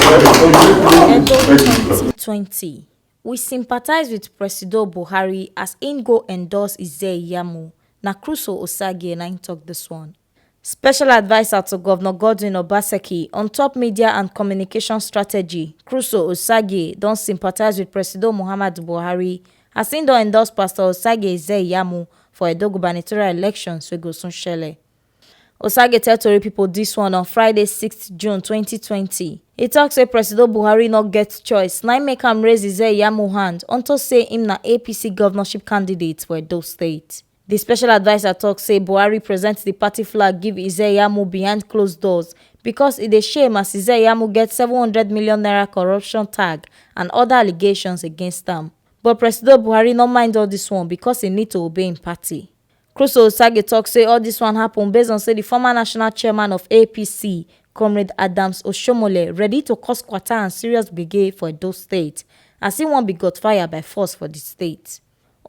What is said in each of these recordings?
EDO 2020. We sympathize with President Buhari as im go endorse Ize-Iyamu. Na Crusoe Osagie na im talk this one. Special adviser to Governor Godwin Obaseki on top media and communication strategy, Crusoe Osagie don sympathize with President Muhammadu Buhari as im don endorse Pastor Osagie Ize-Iyamu for Edo gubernatorial elections wey go soon shele. Osagie tell Tori pipo dis one on Friday 6 June 2020. E tok say President Buhari no get choice na im make am raise Ize-Iyamu hand unto say im na APC governorship candidate for Edo State. The special adviser tok say Buhari present the party flag give Ize-Iyamu behind closed doors because e dey shame as Ize-Iyamu get 700 million naira corruption tag and other allegations against am. But President Buhari no mind all dis one because e need to obey im party. Crusoe Osagie tok say all dis one happen based on say the former national chairman of APC, Comrade Adams Oshiomhole, ready to cause kwata and serious gbege for Edo State as im wan be godfire by force for the state.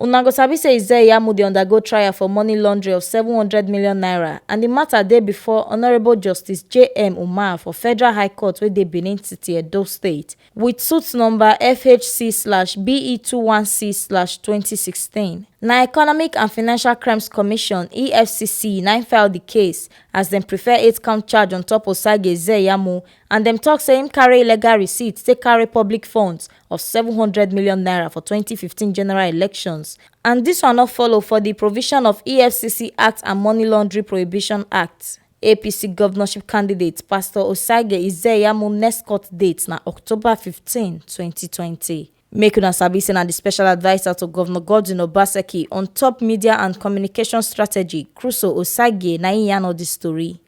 Una go sabi say Ize-Iyamu dey undergo trial for money laundering of 700 million naira and the matter dey before Honourable Justice J.M. Umar for Federal High Court wey dey Benin City, Edo State, with suit number FHC/BE21C/2016. Na Economic and Financial Crimes Commission (EFCC) na im file the case as dem prefer 8-count charge on top Osagie Ize-Iyamu and dem tok say im carry illegal receipts take carry public funds of 700 million naira for 2015 general elections. And dis one no follow for the provision of EFCC Act and Money Laundering Prohibition Act. APC governorship candidate Pastor Osagie Ize-Iyamu next court date na October 15, 2020. Make una sabi say na the special adviser to Governor Godwin Obaseki on top media and communication strategy, Crusoe Osagie, na im yarn all this story.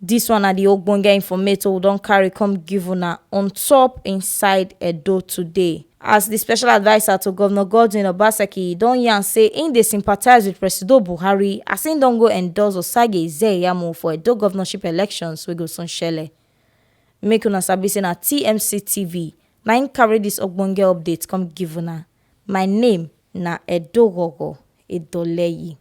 Dis one na the ogbonge informate we don carry come give una on top inside Edo today. As the special adviser to Governor Godwin Obaseki don yarn say im dey sympathize with President Buhari as im don go endorse Osagie Ize-Iyamu for Edo governorship elections wey go soon shele. Make una sabi say na TMC TV na im carry dis ogbonge update come give una. My name na Edo Gogo Edoleyi.